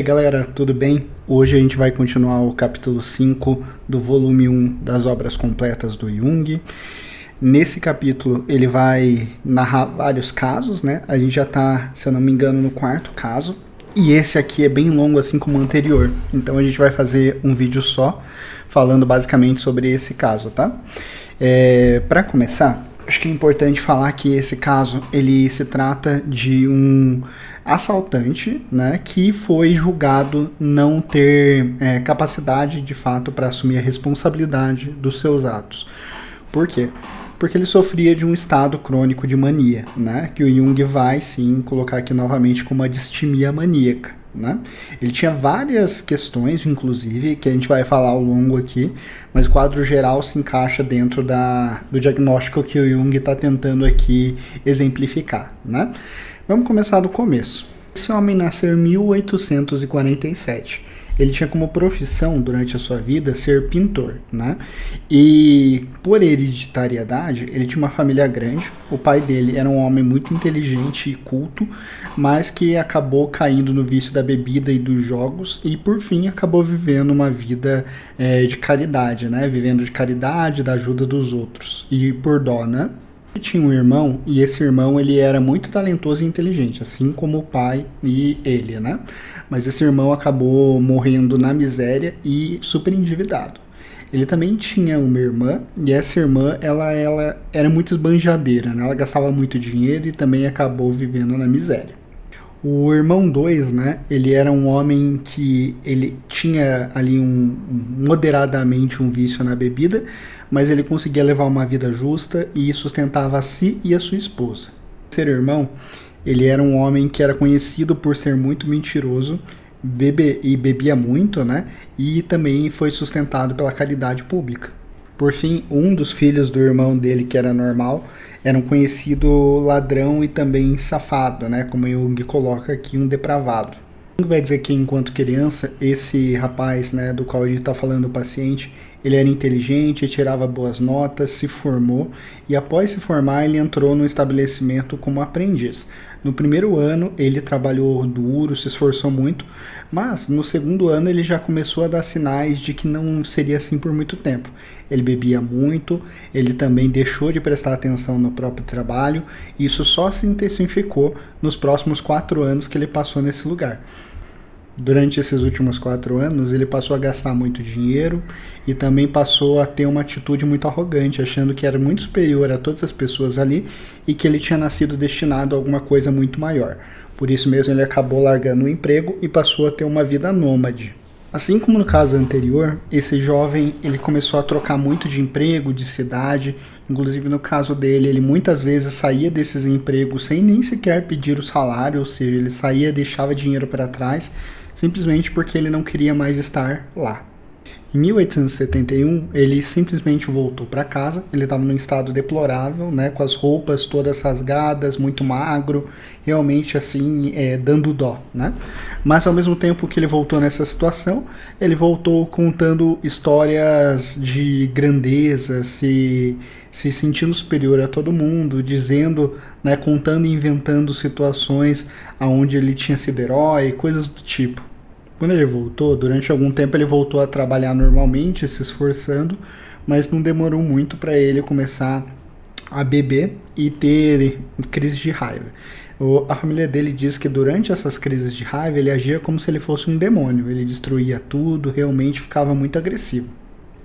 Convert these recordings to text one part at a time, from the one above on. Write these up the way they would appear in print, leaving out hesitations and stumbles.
E aí, galera, tudo bem? Hoje a gente vai continuar o capítulo 5 do volume 1 das obras completas do Jung. Nesse capítulo ele vai narrar vários casos, né? A gente já tá, se eu não me engano, no quarto caso. E esse aqui é bem longo, assim como o anterior. Então a gente vai fazer um vídeo só, falando basicamente sobre esse caso, tá? Para começar, acho que é importante falar que esse caso ele se trata de um assaltante, né, que foi julgado não ter capacidade de fato para assumir a responsabilidade dos seus atos. Por quê? Porque ele sofria de um estado crônico de mania, né, que o Jung vai sim colocar aqui novamente como uma distimia maníaca. Né? Ele tinha várias questões, inclusive, que a gente vai falar ao longo aqui, mas o quadro geral se encaixa dentro do diagnóstico que o Jung está tentando aqui exemplificar. Né? Vamos começar do começo. Esse homem nasceu em 1847. Ele tinha como profissão, durante a sua vida, ser pintor, né? E por hereditariedade, ele tinha uma família grande. O pai dele era um homem muito inteligente e culto, mas que acabou caindo no vício da bebida e dos jogos e, por fim, acabou vivendo uma vida de caridade, né? Vivendo de caridade, da ajuda dos outros. E por dó, né? Ele tinha um irmão, e esse irmão ele era muito talentoso e inteligente, assim como o pai e ele, né? Mas esse irmão acabou morrendo na miséria e super endividado. Ele também tinha uma irmã, e essa irmã ela era muito esbanjadeira, né? Ela gastava muito dinheiro e também acabou vivendo na miséria. O irmão 2, né, ele era um homem que ele tinha ali moderadamente um vício na bebida, mas ele conseguia levar uma vida justa e sustentava a si e a sua esposa. O terceiro irmão, ele era um homem que era conhecido por ser muito mentiroso, bebia muito, né, e também foi sustentado pela caridade pública. Por fim, um dos filhos do irmão dele, que era normal, era um conhecido ladrão e também safado, né? Como Jung coloca aqui, um depravado. Jung vai dizer que, enquanto criança, esse rapaz, né, do qual a gente está falando, o paciente, ele era inteligente, tirava boas notas, se formou e após se formar ele entrou no estabelecimento como aprendiz. No primeiro ano ele trabalhou duro, se esforçou muito, mas no segundo ano ele já começou a dar sinais de que não seria assim por muito tempo. Ele bebia muito, ele também deixou de prestar atenção no próprio trabalho e isso só se intensificou nos próximos 4 anos que ele passou nesse lugar. Durante esses últimos 4 anos, ele passou a gastar muito dinheiro e também passou a ter uma atitude muito arrogante, achando que era muito superior a todas as pessoas ali e que ele tinha nascido destinado a alguma coisa muito maior. Por isso mesmo ele acabou largando o emprego e passou a ter uma vida nômade. Assim como no caso anterior, esse jovem ele começou a trocar muito de emprego, de cidade. Inclusive no caso dele, ele muitas vezes saía desses empregos sem nem sequer pedir o salário, ou seja, ele saía e deixava dinheiro para trás, simplesmente porque ele não queria mais estar lá. Em 1871, ele simplesmente voltou para casa, ele estava num estado deplorável, né, com as roupas todas rasgadas, muito magro, realmente assim, dando dó, né? Mas ao mesmo tempo que ele voltou nessa situação, ele voltou contando histórias de grandeza, se sentindo superior a todo mundo, dizendo, né, contando e inventando situações onde ele tinha sido herói, coisas do tipo. Quando ele voltou, durante algum tempo ele voltou a trabalhar normalmente, se esforçando, mas não demorou muito para ele começar a beber e ter crises de raiva. A família dele diz que durante essas crises de raiva ele agia como se ele fosse um demônio, ele destruía tudo, realmente ficava muito agressivo.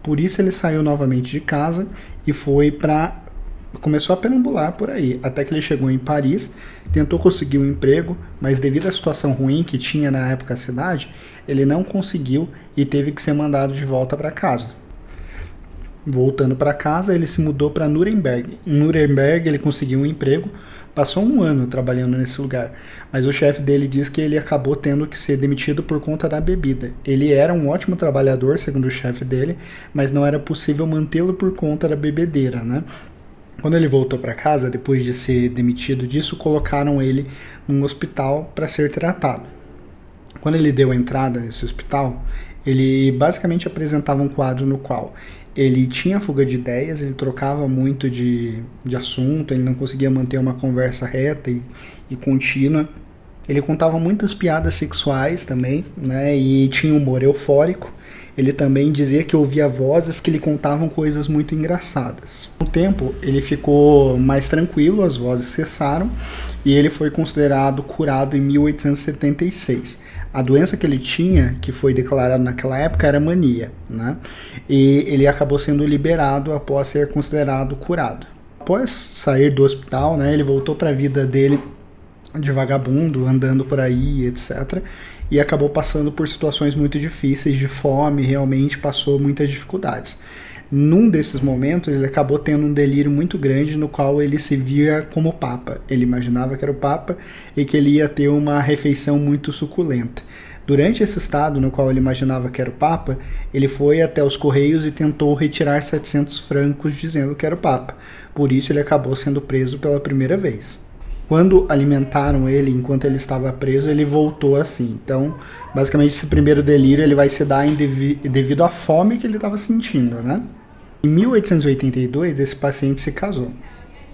Por isso ele saiu novamente de casa e começou a perambular por aí, até que ele chegou em Paris, tentou conseguir um emprego, mas devido à situação ruim que tinha na época a cidade, ele não conseguiu e teve que ser mandado de volta para casa. Voltando para casa, ele se mudou para Nuremberg. Em Nuremberg ele conseguiu um emprego, passou 1 ano trabalhando nesse lugar, mas o chefe dele diz que ele acabou tendo que ser demitido por conta da bebida. Ele era um ótimo trabalhador, segundo o chefe dele, mas não era possível mantê-lo por conta da bebedeira, né? Quando ele voltou para casa, depois de ser demitido disso, colocaram ele num hospital para ser tratado. Quando ele deu a entrada nesse hospital, ele basicamente apresentava um quadro no qual ele tinha fuga de ideias, ele trocava muito de assunto, ele não conseguia manter uma conversa reta e contínua. Ele contava muitas piadas sexuais também, né, e tinha humor eufórico. Ele também dizia que ouvia vozes que lhe contavam coisas muito engraçadas. Com o tempo, ele ficou mais tranquilo, as vozes cessaram e ele foi considerado curado em 1876. A doença que ele tinha, que foi declarada naquela época, era mania, né? E ele acabou sendo liberado após ser considerado curado. Após sair do hospital, né, ele voltou para a vida dele de vagabundo, andando por aí, etc. E acabou passando por situações muito difíceis, de fome, realmente passou muitas dificuldades. Num desses momentos, ele acabou tendo um delírio muito grande no qual ele se via como papa. Ele imaginava que era o papa e que ele ia ter uma refeição muito suculenta. Durante esse estado no qual ele imaginava que era o papa, ele foi até os Correios e tentou retirar 700 francos dizendo que era o papa. Por isso ele acabou sendo preso pela primeira vez. Quando alimentaram ele enquanto ele estava preso, ele voltou assim. Então, basicamente, esse primeiro delírio ele vai se dar devido à fome que ele estava sentindo, né? Em 1882, esse paciente se casou.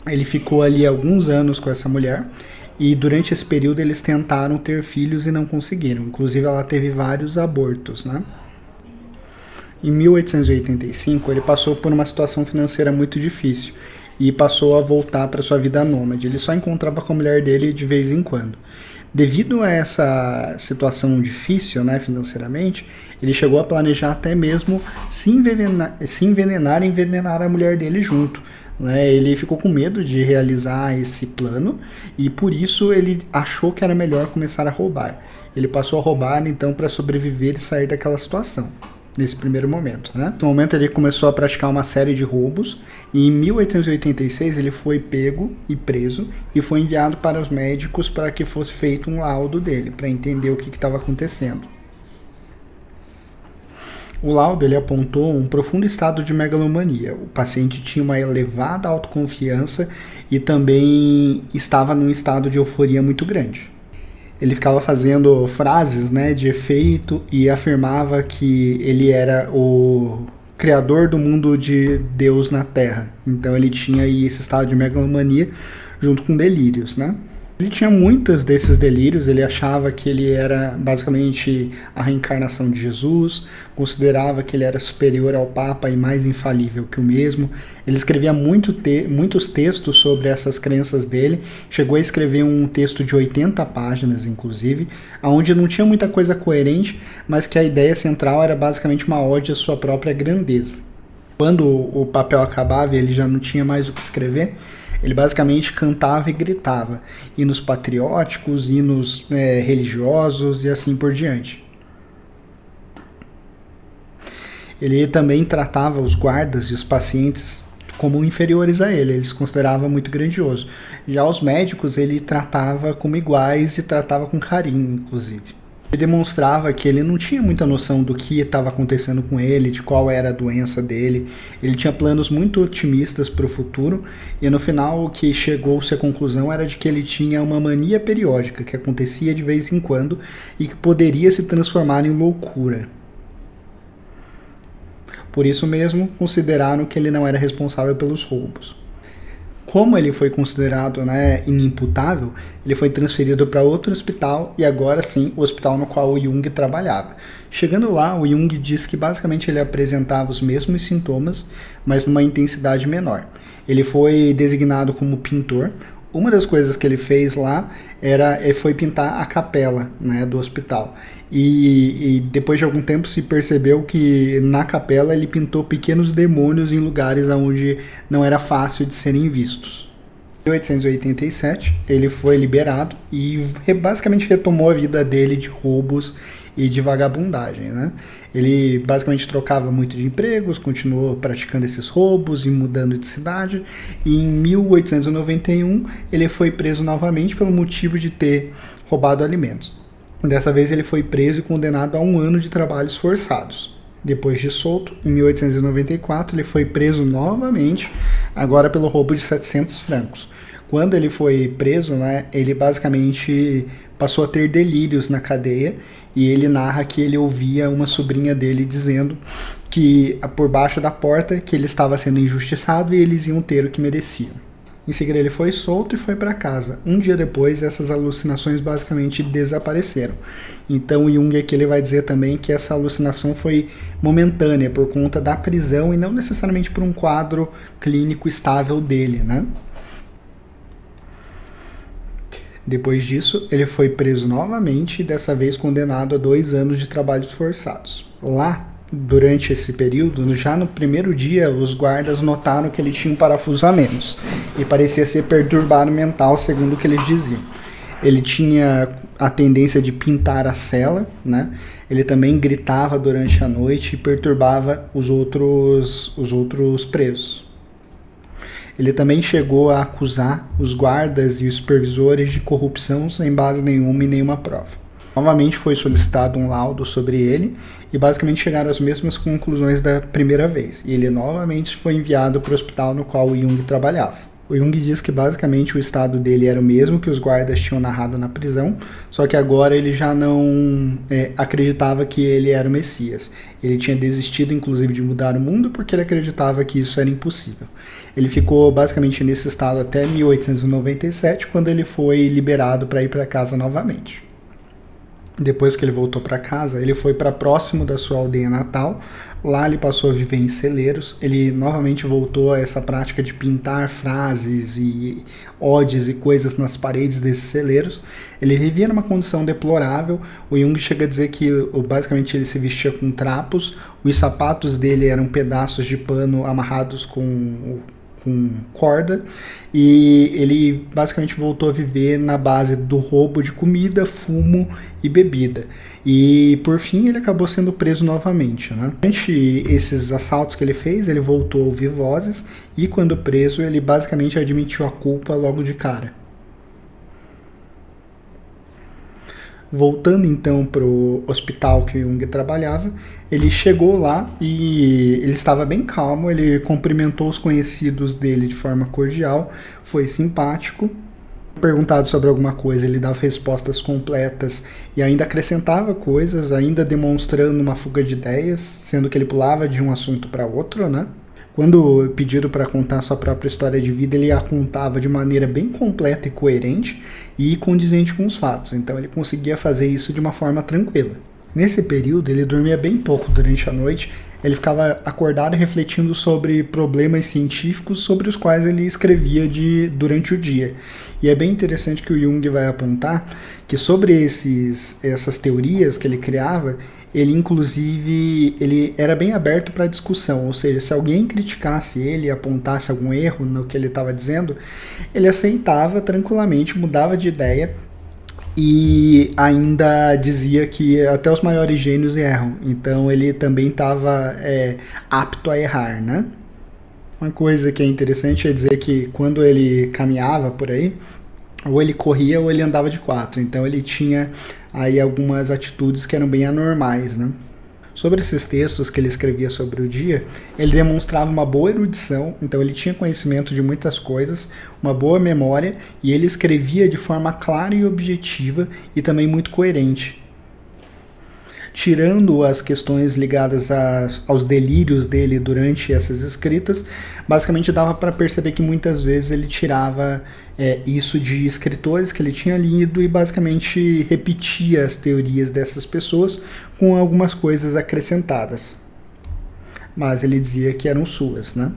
Ele ficou ali alguns anos com essa mulher e durante esse período eles tentaram ter filhos e não conseguiram. Inclusive, ela teve vários abortos, né? Em 1885, ele passou por uma situação financeira muito difícil e passou a voltar para sua vida nômade. Ele só encontrava com a mulher dele de vez em quando. Devido a essa situação difícil, né, financeiramente, ele chegou a planejar até mesmo se envenenar e envenenar a mulher dele junto. Né? Ele ficou com medo de realizar esse plano e por isso ele achou que era melhor começar a roubar. Ele passou a roubar então para sobreviver e sair daquela situação. Nesse primeiro momento, né? Nesse momento ele começou a praticar uma série de roubos e em 1886 ele foi pego e preso e foi enviado para os médicos para que fosse feito um laudo dele, para entender o que estava acontecendo. O laudo ele apontou um profundo estado de megalomania. O paciente tinha uma elevada autoconfiança e também estava num estado de euforia muito grande. Ele ficava fazendo frases, né, de efeito e afirmava que ele era o criador do mundo de Deus na Terra. Então ele tinha aí esse estado de megalomania junto com delírios, né? Ele tinha muitos desses delírios, ele achava que ele era basicamente a reencarnação de Jesus, considerava que ele era superior ao Papa e mais infalível que o mesmo. Ele escrevia muitos textos sobre essas crenças dele, chegou a escrever um texto de 80 páginas, inclusive, onde não tinha muita coisa coerente, mas que a ideia central era basicamente uma ode à sua própria grandeza. Quando o papel acabava e ele já não tinha mais o que escrever, ele basicamente cantava e gritava, hinos patrióticos, hinos religiosos e assim por diante. Ele também tratava os guardas e os pacientes como inferiores a ele, ele se considerava muito grandioso. Já os médicos ele tratava como iguais e tratava com carinho, inclusive. Ele demonstrava que ele não tinha muita noção do que estava acontecendo com ele, de qual era a doença dele. Ele tinha planos muito otimistas para o futuro e no final o que chegou-se à conclusão era de que ele tinha uma mania periódica que acontecia de vez em quando e que poderia se transformar em loucura. Por isso mesmo, consideraram que ele não era responsável pelos roubos. Como ele foi considerado inimputável, ele foi transferido para outro hospital e agora sim o hospital no qual o Jung trabalhava. Chegando lá, o Jung diz que basicamente ele apresentava os mesmos sintomas, mas numa intensidade menor. Ele foi designado como pintor. Uma das coisas que ele fez lá ele foi pintar a capela, do hospital. E depois de algum tempo se percebeu que na capela ele pintou pequenos demônios em lugares onde não era fácil de serem vistos. Em 1887 ele foi liberado e basicamente retomou a vida dele de roubos e de vagabundagem. Ele basicamente trocava muito de empregos, continuou praticando esses roubos e mudando de cidade. E em 1891 ele foi preso novamente pelo motivo de ter roubado alimentos. Dessa vez ele foi preso e condenado a 1 ano de trabalhos forçados. Depois de solto, em 1894 ele foi preso novamente, agora pelo roubo de 700 francos. Quando ele foi preso, ele basicamente passou a ter delírios na cadeia e ele narra que ele ouvia uma sobrinha dele dizendo que por baixo da porta que ele estava sendo injustiçado e eles iam ter o que mereciam. Em seguida ele foi solto e foi para casa. Um dia depois, essas alucinações basicamente desapareceram. Então Jung aqui ele vai dizer também que essa alucinação foi momentânea por conta da prisão e não necessariamente por um quadro clínico estável dele, né? Depois disso, ele foi preso novamente e dessa vez condenado a 2 anos de trabalhos forçados. Lá, durante esse período, já no primeiro dia, os guardas notaram que ele tinha um parafuso a menos e parecia ser perturbado mental, segundo o que eles diziam. Ele tinha a tendência de pintar a cela, né? Ele também gritava durante a noite e perturbava os outros presos. Ele também chegou a acusar os guardas e os supervisores de corrupção sem base nenhuma e nenhuma prova. Novamente foi solicitado um laudo sobre ele e basicamente chegaram às mesmas conclusões da primeira vez. E ele novamente foi enviado para o hospital no qual o Jung trabalhava. O Jung diz que basicamente o estado dele era o mesmo que os guardas tinham narrado na prisão, só que agora ele já não acreditava que ele era o Messias. Ele tinha desistido inclusive de mudar o mundo porque ele acreditava que isso era impossível. Ele ficou basicamente nesse estado até 1897, quando ele foi liberado para ir para casa novamente. Depois que ele voltou para casa, ele foi para próximo da sua aldeia natal. Lá ele passou a viver em celeiros. Ele novamente voltou a essa prática de pintar frases e odes e coisas nas paredes desses celeiros. Ele vivia numa condição deplorável. O Jung chega a dizer que basicamente ele se vestia com trapos. Os sapatos dele eram pedaços de pano amarrados com corda, e ele basicamente voltou a viver na base do roubo de comida, fumo e bebida. E por fim ele acabou sendo preso novamente, né? Durante esses assaltos que ele fez, ele voltou a ouvir vozes e quando preso ele basicamente admitiu a culpa logo de cara. Voltando então para o hospital que o Jung trabalhava, ele chegou lá e ele estava bem calmo, ele cumprimentou os conhecidos dele de forma cordial, foi simpático. Perguntado sobre alguma coisa, ele dava respostas completas e ainda acrescentava coisas, ainda demonstrando uma fuga de ideias, sendo que ele pulava de um assunto para outro, né? Quando pediram para contar sua própria história de vida, ele a contava de maneira bem completa e coerente e condizente com os fatos, então ele conseguia fazer isso de uma forma tranquila. Nesse período, ele dormia bem pouco durante a noite, ele ficava acordado e refletindo sobre problemas científicos sobre os quais ele escrevia durante o dia. E é bem interessante que o Jung vai apontar que sobre essas teorias que ele criava, ele inclusive ele era bem aberto para discussão, ou seja, se alguém criticasse ele e apontasse algum erro no que ele estava dizendo, ele aceitava tranquilamente, mudava de ideia e ainda dizia que até os maiores gênios erram, então ele também estava apto a errar, né? Uma coisa que é interessante é dizer que quando ele caminhava por aí, ou ele corria ou ele andava de 4, então ele tinha aí algumas atitudes que eram bem anormais, né? Sobre esses textos que ele escrevia sobre o dia, ele demonstrava uma boa erudição, então ele tinha conhecimento de muitas coisas, uma boa memória, e ele escrevia de forma clara e objetiva e também muito coerente. Tirando as questões ligadas aos delírios dele durante essas escritas, basicamente dava para perceber que muitas vezes ele tirava isso de escritores que ele tinha lido e basicamente repetia as teorias dessas pessoas com algumas coisas acrescentadas. Mas ele dizia que eram suas, né?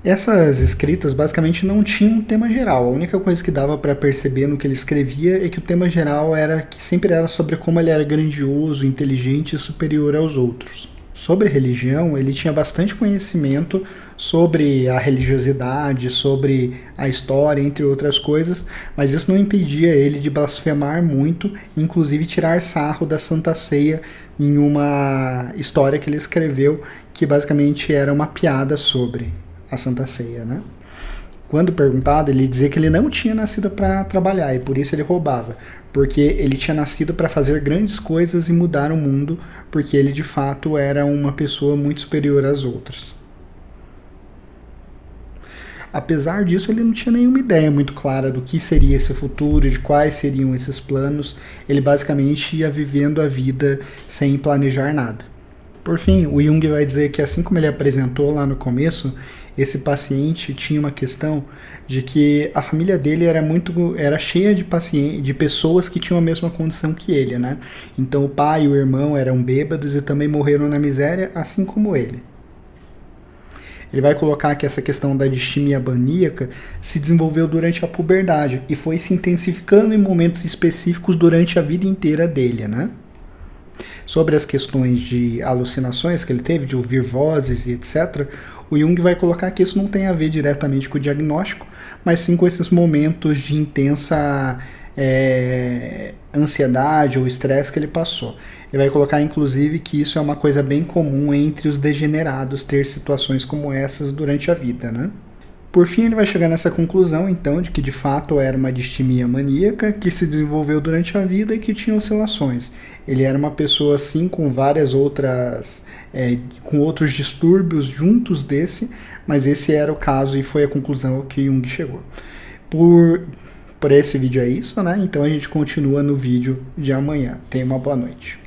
Essas escritas basicamente não tinham um tema geral. A única coisa que dava para perceber no que ele escrevia é que o tema geral era que sempre era sobre como ele era grandioso, inteligente e superior aos outros. Sobre religião, ele tinha bastante conhecimento sobre a religiosidade, sobre a história, entre outras coisas, mas isso não impedia ele de blasfemar muito, inclusive tirar sarro da Santa Ceia em uma história que ele escreveu, que basicamente era uma piada sobre a Santa Ceia, né? Quando perguntado, ele dizia que ele não tinha nascido para trabalhar e por isso ele roubava, porque ele tinha nascido para fazer grandes coisas e mudar o mundo, porque ele de fato era uma pessoa muito superior às outras. Apesar disso, ele não tinha nenhuma ideia muito clara do que seria esse futuro, de quais seriam esses planos. Ele basicamente ia vivendo a vida sem planejar nada. Por fim, o Jung vai dizer que assim como ele apresentou lá no começo, esse paciente tinha uma questão de que a família dele era cheia de pessoas que tinham a mesma condição que ele, né? Então o pai e o irmão eram bêbados e também morreram na miséria, assim como ele. Ele vai colocar que essa questão da distimia maníaca se desenvolveu durante a puberdade e foi se intensificando em momentos específicos durante a vida inteira dele, né? Sobre as questões de alucinações que ele teve, de ouvir vozes e etc., o Jung vai colocar que isso não tem a ver diretamente com o diagnóstico, mas sim com esses momentos de intensa ansiedade ou estresse que ele passou. Ele vai colocar, inclusive, que isso é uma coisa bem comum entre os degenerados, ter situações como essas durante a vida, né? Por fim, ele vai chegar nessa conclusão, então, de que de fato era uma distimia maníaca que se desenvolveu durante a vida e que tinha oscilações. Ele era uma pessoa, assim, com várias outras, com outros distúrbios juntos desse, mas esse era o caso e foi a conclusão ao que Jung chegou. Por esse vídeo é isso, né? Então a gente continua no vídeo de amanhã. Tenha uma boa noite.